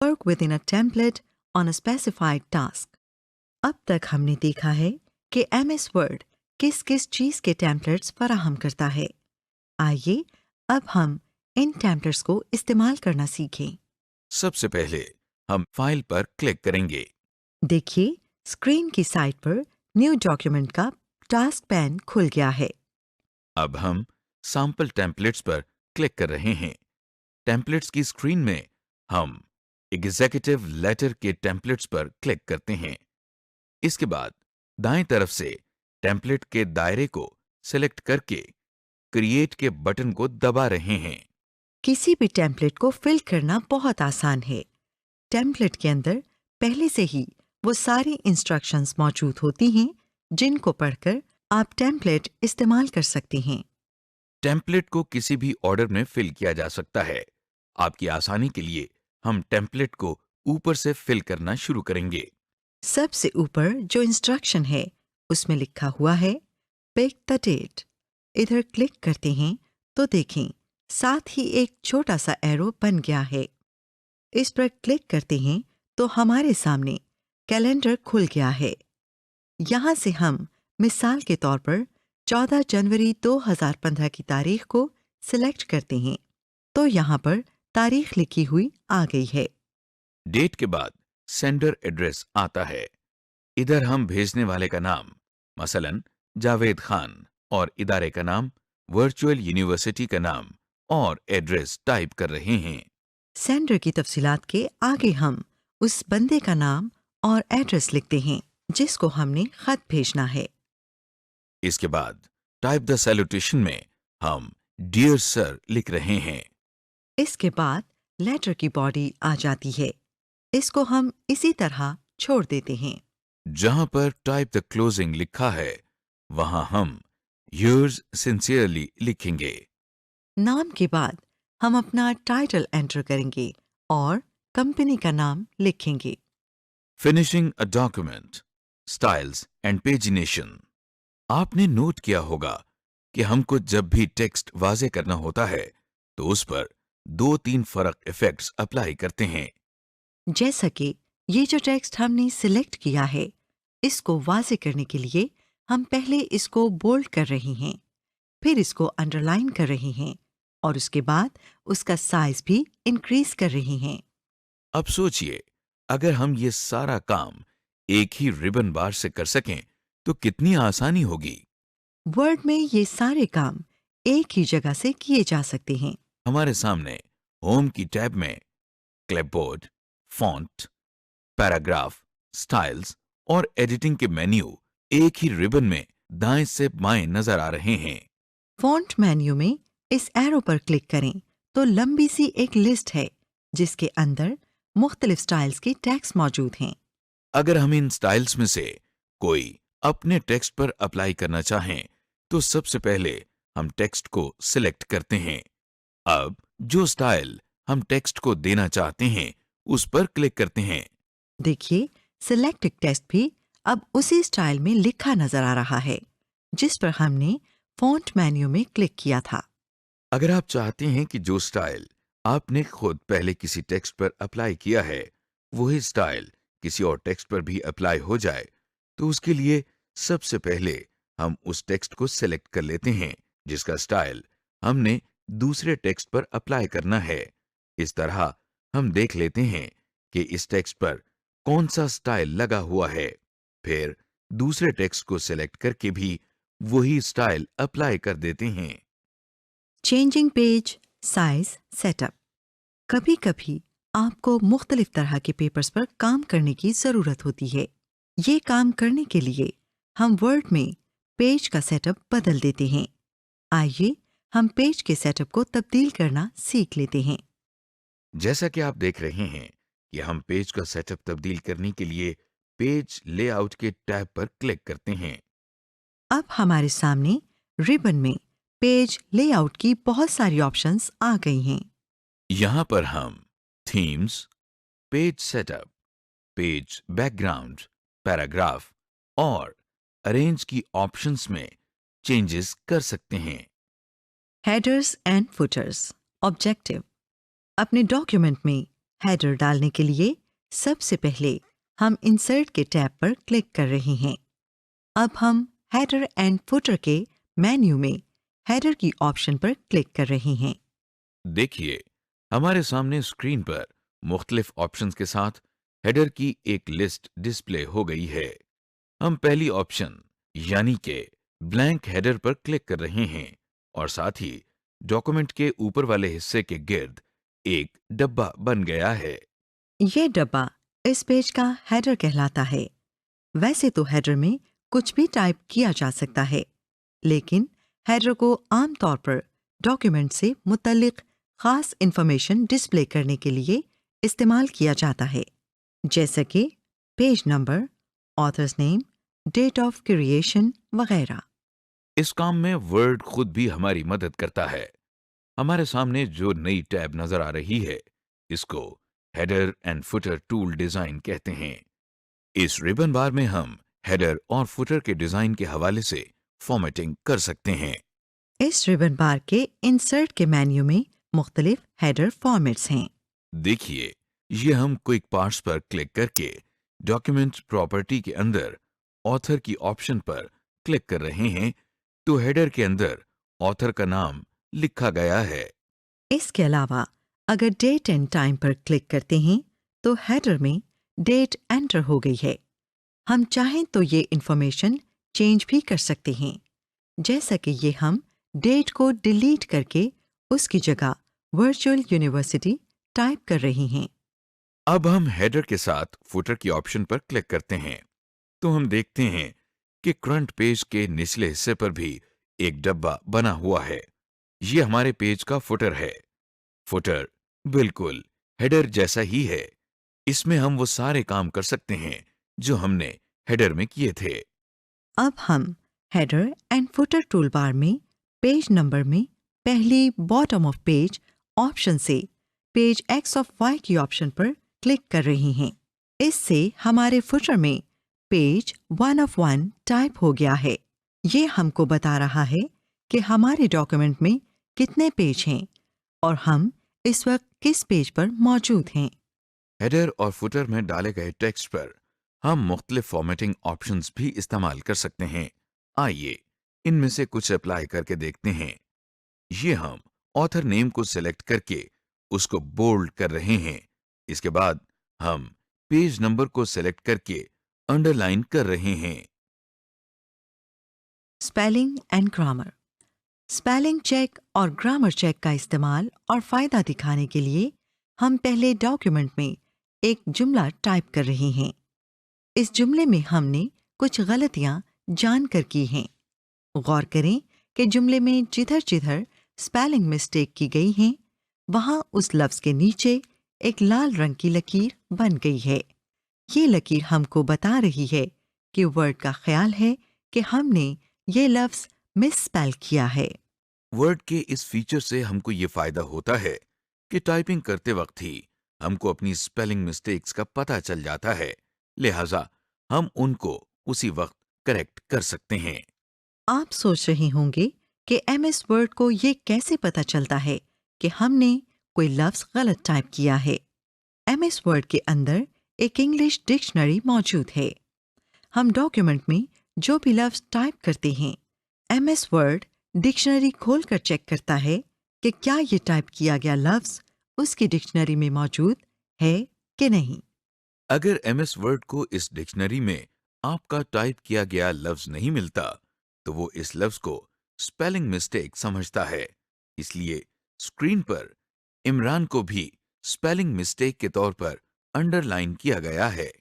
work within a template on a specified task. अब तक हमने देखा है कि MS Word किस किस चीज़ के टेम्पलेट्स फराहम करता है। आइए अब हम इन टेम्पलेट्स को इस्तेमाल करना सीखें। सबसे पहले हम फाइल पर क्लिक करेंगे। देखिए, स्क्रीन की साइड पर न्यू डॉक्यूमेंट का टास्क पैन खुल गया है। अब हम सैंपल टेम्पलेट्स पर क्लिक कर रहे हैं। टेम्पलेट्स की स्क्रीन में हम एग्जीक्यूटिव लेटर के टेम्पलेट्स पर क्लिक करते हैं। इसके बाद दाएं तरफ से टेम्पलेट के दायरे को सिलेक्ट करके क्रिएट के बटन को दबा रहे हैं। किसी भी टेम्पलेट को फिल करना बहुत आसान है। टेम्पलेट के अंदर पहले से ही वो सारी इंस्ट्रक्शंस मौजूद होती हैं जिनको पढ़कर आप टेम्पलेट इस्तेमाल कर सकते हैं। टेम्पलेट को किसी भी ऑर्डर में फिल किया जा सकता है। आपकी आसानी के लिए हम टेम्पलेट को ऊपर से फिल करना शुरू करेंगे। सबसे ऊपर जो इंस्ट्रक्शन है उसमें लिखा हुआ है पिक द डेट। इधर क्लिक करते हैं तो देखें साथ ही एक छोटा सा एरो बन गया है। इस पर क्लिक करते हैं तो हमारे सामने कैलेंडर खुल गया है। यहाँ से हम मिसाल के तौर पर 14 जनवरी 2015 की तारीख को सिलेक्ट करते हैं तो यहाँ पर तारीख लिखी हुई आ गई है। डेट के बाद सेंडर एड्रेस आता है। इधर हम भेजने वाले का नाम मसलन जावेद खान और इदारे का नाम वर्चुअल यूनिवर्सिटी का नाम और एड्रेस टाइप कर रहे हैं। सेंडर की तफसीलात के आगे हम उस बंदे का नाम और एड्रेस लिखते हैं जिसको हमने खत भेजना है। इसके बाद टाइप द सैल्यूटेशन में हम डियर सर लिख रहे हैं। इसके बाद लेटर की बॉडी आ जाती है। इसको हम इसी तरह छोड़ देते हैं। जहां पर टाइप द क्लोजिंग लिखा है वहां हम योर्स सिंसियरली लिखेंगे। नाम के बाद हम अपना टाइटल एंटर करेंगे और कंपनी का नाम लिखेंगे। Finishing a document, styles and pagination. आपने नोट किया होगा कि हमको जब भी टेक्स्ट वाज़े करना होता है तो उस पर 2-3 फर्क इफेक्ट्स अप्लाई करते हैं। जैसा कि ये जो टेक्स्ट हमने सिलेक्ट किया है इसको वाज़े करने के लिए हम पहले इसको बोल्ड कर रहे हैं, फिर इसको अंडरलाइन कर रहे हैं और उसके बाद उसका साइज भी इंक्रीज कर रहे हैं। अब सोचिए, अगर हम ये सारा काम एक ही रिबन बार से कर सकें तो कितनी आसानी होगी। वर्ड में ये सारे काम एक ही जगह से किए जा सकते हैं। हमारे सामने होम की टैब में क्लिपबोर्ड, फॉन्ट, पैराग्राफ, स्टाइल्स और एडिटिंग के मेन्यू एक ही रिबन में दाएं से बाएं नजर आ रहे हैं। फॉन्ट मेन्यू में इस एरो पर क्लिक करें तो लंबी सी एक लिस्ट है जिसके अंदर मुख्तलिफ स्टाइल्स के टैग्स मौजूद हैं। अगर हम इन स्टाइल्स में से कोई अपने टेक्स्ट पर अप्लाई करना चाहें तो सबसे पहले हम टेक्स्ट को सिलेक्ट करते हैं। अब जो स्टाइल हम टेक्स्ट को देना चाहते हैं उस पर क्लिक करते हैं। देखिए, सिलेक्टेड टेक्स्ट भी अब उसी स्टाइल में लिखा नजर आ रहा है जिस पर हमने फॉन्ट मेन्यू में क्लिक किया था। अगर आप चाहते हैं कि जो स्टाइल आपने खुद पहले किसी टेक्स्ट पर अप्लाई किया है वही स्टाइल किसी और टेक्स्ट पर भी अप्लाई हो जाए तो उसके लिए सबसे पहले हम उस टेक्स्ट को सिलेक्ट कर लेते हैं जिसका स्टाइल हमने दूसरे टेक्स्ट पर अप्लाई करना है। इस तरह हम देख लेते हैं कि इस टेक्स्ट पर कौन सा स्टाइल लगा हुआ है, फिर दूसरे टेक्स्ट को सिलेक्ट करके भी वही स्टाइल अप्लाई कर देते हैं। Changing page size setup. कभी कभी आपको मुख्तलिफ तरह के पेपर्स पर काम करने की ज़रूरत होती है। ये काम करने के लिए हम वर्ड में पेज का सेटअप बदल देते हैं। आइए हम पेज के सेटअप को तब्दील करना सीख लेते हैं। जैसा कि आप देख रहे हैं कि हम पेज का सेटअप तब्दील करने के लिए पेज लेआउट के टैब पर क्लिक करते हैं। अब हमारे सामने रिबन में पेज लेआउट की बहुत सारी ऑप्शंस आ गई हैं। यहां पर हम themes, page setup, page background, paragraph और अरेंज की ऑप्शंस में चेंजेस कर सकते हैं। Headers and putters. ऑब्जेक्टिव। अपने डॉक्यूमेंट में हेडर डालने के लिए सबसे पहले हम इंसर्ट के टैब पर क्लिक कर रहे हैं। अब हम हेडर एंड फुटर के मेन्यू में हेडर की ऑप्शन पर क्लिक कर रहे हैं। देखिए, हमारे सामने स्क्रीन पर मुख्तलिफ ऑप्शंस के साथ हेडर की एक लिस्ट डिस्प्ले हो गई है। हम पहली ऑप्शन यानी कि ब्लैंक हेडर पर क्लिक कर रहे हैं और साथ ही डॉक्यूमेंट के ऊपर वाले हिस्से के गिर्द एक डब्बा बन गया है। ये डब्बा इस पेज का हेडर कहलाता है। वैसे तो हेडर में कुछ भी टाइप किया जा सकता है, लेकिन हेडर को आमतौर पर डॉक्यूमेंट से मुतल्लिक खास इंफॉर्मेशन डिस्प्ले करने के लिए इस्तेमाल किया जाता है, जैसे कि page number, author's name, date of creation वगैरह। इस काम में वर्ड खुद भी हमारी मदद करता है। हमारे सामने जो नई टैब नजर आ रही है, इसको header and footer tool design कहते हैं। इस रिबन बार में हम हेडर और फुटर के डिजाइन के हवाले से फॉर्मेटिंग कर सकते हैं। इस रिबन बार के इंसर्ट के मेन्यू में मुख्तलिफ हेडर फॉर्मेट्स हैं। देखिए, ये हम क्विक पार्ट्स पर क्लिक करके डॉक्यूमेंट प्रॉपर्टी के अंदर ऑथर की ऑप्शन पर क्लिक कर रहे हैं, तो हेडर के अंदर ऑथर का नाम लिखा गया है। इसके अलावा अगर डेट एंड टाइम पर क्लिक करते हैं तो हेडर में डेट एंटर हो गई है। हम चाहें तो ये इंफॉर्मेशन चेंज भी कर सकते हैं, जैसा कि ये हम डेट को डिलीट करके उसकी जगह वर्चुअल यूनिवर्सिटी टाइप कर रहे हैं। अब हम हेडर के साथ फुटर की ऑप्शन पर क्लिक करते हैं, तो हम देखते हैं कि फ्रंट पेज के निचले हिस्से पर भी एक डब्बा बना हुआ है। ये हमारे पेज का फुटर है। फुटर बिल्कुल हेडर जैसा ही है। इसमें हम वो सारे काम कर सकते हैं जो हमने हेडर में किए थे। अब हम header and footer tool bar में पेज नंबर में पहली बॉटम ऑफ पेज ऑप्शन से पेज एक्स ऑफ वाई की ऑप्शन पर क्लिक कर रहे हैं। इससे हमारे फुटर में पेज 1 ऑफ 1 टाइप हो गया है। ये हमको बता रहा है कि हमारे डॉक्यूमेंट में कितने पेज हैं और हम इस वक्त किस पेज पर मौजूद हैं। हेडर और फुटर में डाले गए टेक्स्ट पर हम मुख्तलिफ फॉर्मेटिंग ऑप्शंस भी इस्तेमाल कर सकते हैं। आइए इनमें से कुछ अप्लाई करके देखते हैं। ये हम ऑथर नेम को सिलेक्ट करके उसको बोल्ड कर रहे हैं। इसके बाद हम पेज नंबर को सिलेक्ट करके अंडरलाइन कर रहे हैं। Spelling and grammar. Spelling check और ग्रामर चेक का इस्तेमाल और फायदा दिखाने के लिए हम पहले डॉक्यूमेंट में एक जुमला टाइप कर रहे हैं। इस जुमले में हमने कुछ गलतियां जानकर की हैं। गौर करें कि जुमले में जिधर जिधर स्पेलिंग मिस्टेक की गई हैं, वहां उस लफ्ज के नीचे एक लाल रंग की लकीर बन गई है। ये लकीर हमको बता रही है कि वर्ड का ख्याल है कि हमने ये लफ्ज मिस स्पेल किया है। वर्ड के इस फीचर से हमको ये फायदा होता है कि टाइपिंग करते वक्त ही हमको अपनी स्पेलिंग मिस्टेक्स का पता चल जाता है, लिहाजा हम उनको उसी वक्त करेक्ट कर सकते हैं। आप सोच रहे होंगे कि एमएस वर्ड को ये कैसे पता चलता है कि हमने कोई लफ्ज गलत टाइप किया है। एमएस वर्ड के अंदर एक इंग्लिश डिक्शनरी मौजूद है। हम डॉक्यूमेंट में जो भी लफ्ज टाइप करते हैं, एमएस वर्ड डिक्शनरी खोलकर चेक करता है कि क्या ये टाइप किया गया लफ्ज उसकी डिक्शनरी में मौजूद है कि नहीं। अगर एमएस वर्ड को इस डिक्शनरी में आपका टाइप किया गया लफ्ज नहीं मिलता, तो वो इस लफ्ज को स्पेलिंग मिस्टेक समझता है। इसलिए स्क्रीन पर इमरान को भी स्पेलिंग मिस्टेक के तौर पर अंडरलाइन किया गया है,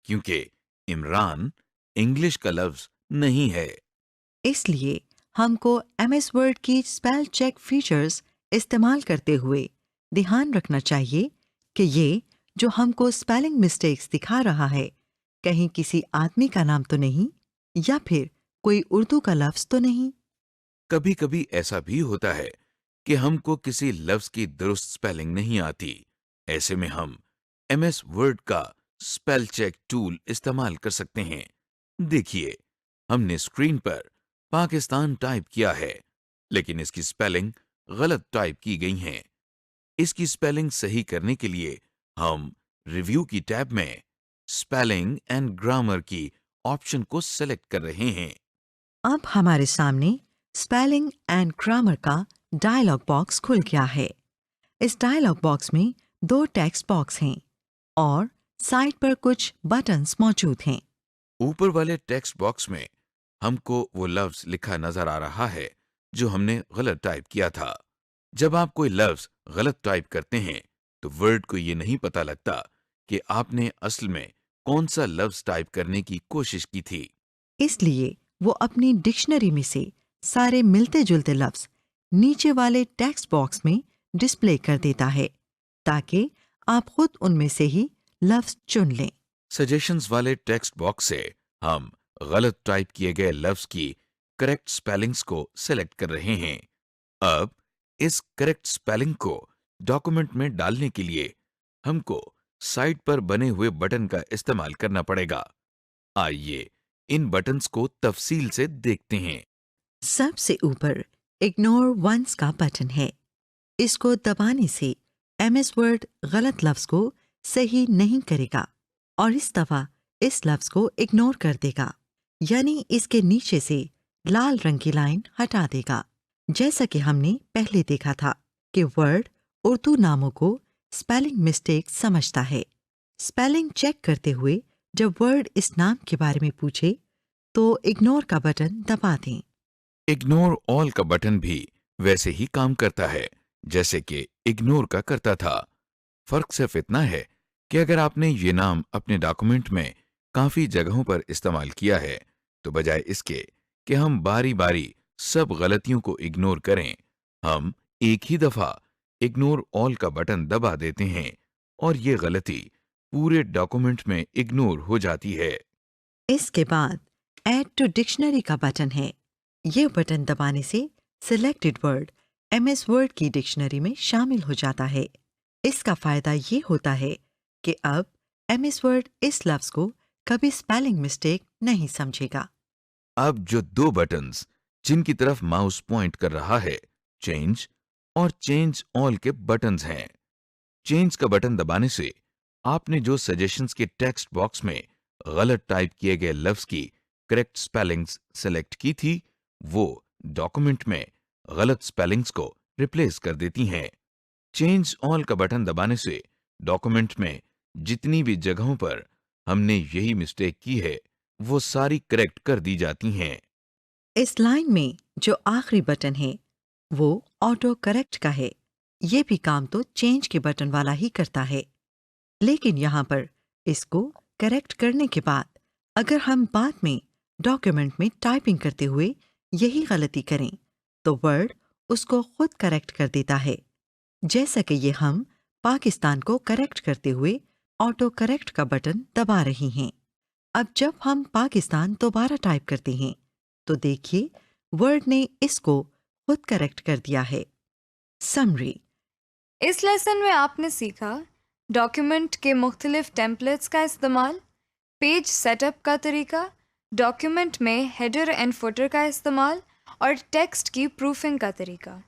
क्योंकि इमरान इंग्लिश का लफ्ज नहीं है। इसलिए हमको एमएस वर्ड की स्पेल चेक फीचर्स इस्तेमाल करते हुए ध्यान रखना चाहिए कि ये जो हमको स्पेलिंग मिस्टेक्स दिखा रहा है, कहीं किसी आदमी का नाम तो नहीं या फिर कोई उर्दू का लफ्ज तो नहीं। कभी कभी ऐसा भी होता है कि हमको किसी लफ्ज की दुरुस्त स्पेलिंग नहीं आती। ऐसे में हम एमएस वर्ड का स्पेल चेक टूल इस्तेमाल कर सकते हैं। देखिए, हमने स्क्रीन पर पाकिस्तान टाइप किया है, लेकिन इसकी स्पेलिंग गलत टाइप की गई है। इसकी स्पेलिंग सही करने के लिए हम रिव्यू की टैब में स्पेलिंग एंड ग्रामर की ऑप्शन को सेलेक्ट कर रहे हैं। अब हमारे सामने स्पेलिंग एंड ग्रामर का डायलॉग बॉक्स खुल गया है। इस डायलॉग बॉक्स में 2 टेक्स्ट बॉक्स हैं और साइड पर कुछ बटन्स मौजूद हैं। ऊपर वाले टेक्स्ट बॉक्स में हमको वो लफ्ज लिखा नजर आ रहा है जो हमने गलत टाइप किया था। जब आप कोई लफ्ज गलत टाइप करते हैं तो वर्ड को ये नहीं पता लगता कि आपने असल में कौन सा लफ्ज टाइप करने की कोशिश की थी। इसलिए वो अपनी डिक्शनरी में से सारे मिलते जुलते लफ्ज नीचे वाले टेक्स्ट बॉक्स में डिस्प्ले कर देता है ताकि आप खुद उनमें से ही लफ्ज चुन लें। सजेशंस वाले टेक्स्ट बॉक्स से हम गलत टाइप किए गए लफ्ज की करेक्ट स्पेलिंग्स को सेलेक्ट कर रहे हैं। अब इस करेक्ट स्पेलिंग को डॉक्यूमेंट में डालने के लिए हमको साइड पर बने हुए बटन का इस्तेमाल करना पड़ेगा। आइए इन बटन्स को तफसील से देखते हैं। सबसे ऊपर इग्नोर वंस का बटन है। इसको दबाने से एमएस वर्ड गलत लफ्ज को सही नहीं करेगा और इस दफा इस लफ्ज को इग्नोर कर देगा, यानी इसके नीचे से लाल रंग की लाइन हटा देगा। जैसा कि हमने पहले देखा था कि वर्ड उर्दू नामों को स्पेलिंग मिस्टेक समझता है। स्पेलिंग चेक करते हुए जब वर्ड इस नाम के बारे में पूछे तो इग्नोर का बटन दबा दें। इग्नोर ऑल का बटन भी वैसे ही काम करता है जैसे कि इग्नोर का करता था। फर्क सिर्फ इतना है कि अगर आपने ये नाम अपने डॉक्यूमेंट में काफी जगहों पर इस्तेमाल किया है तो बजाय इसके कि हम बारी बारी सब गलतियों को इग्नोर करें, हम एक ही दफा इग्नोर ऑल का बटन दबा देते हैं और ये गलती पूरे डॉक्यूमेंट में इग्नोर हो जाती है। इसके बाद ऐड टू डिक्शनरी का बटन है। ये बटन दबाने से सिलेक्टेड वर्ड एमएस वर्ड की डिक्शनरी में शामिल हो जाता है। इसका फायदा ये होता है कि अब एमएस वर्ड इस लफ्ज को कभी स्पेलिंग मिस्टेक नहीं समझेगा। अब जो 2 बटन्स जिनकी तरफ माउस पॉइंट कर रहा है, चेंज और चेंज ऑल के बटन्स हैं। चेंज का बटन दबाने से आपने जो सजेशंस के टेक्स्ट बॉक्स में गलत टाइप किए गए लफ्ज की करेक्ट स्पेलिंग्स सेलेक्ट की थी, वो डॉक्यूमेंट में गलत स्पेलिंग्स को रिप्लेस कर देती हैं। चेंज ऑल का बटन दबाने से डॉक्यूमेंट में जितनी भी जगहों पर हमने यही मिस्टेक की है वो सारी करेक्ट कर दी जाती हैं। इस लाइन में जो आखिरी बटन है वो ऑटो करेक्ट का है। ये भी काम तो चेंज के बटन वाला ही करता है, लेकिन यहाँ पर इसको करेक्ट करने के बाद अगर हम बाद में डॉक्यूमेंट में टाइपिंग करते हुए यही गलती करें तो वर्ड उसको खुद करेक्ट कर देता है, जैसा कि ये हम पाकिस्तान को करेक्ट करते हुए ऑटो करेक्ट का बटन दबा रही हैं। अब जब हम पाकिस्तान दोबारा टाइप करते हैं तो देखिए वर्ड ने इसको खुद करेक्ट कर दिया है। समरी। इस लेसन में आपने सीखा डॉक्यूमेंट के मुख्तलिफ टेम्पलेट्स का इस्तेमाल, पेज सेटअप का तरीका, डॉक्यूमेंट में हेडर एंड फुटर का इस्तेमाल और टेक्स्ट की प्रूफिंग का तरीका।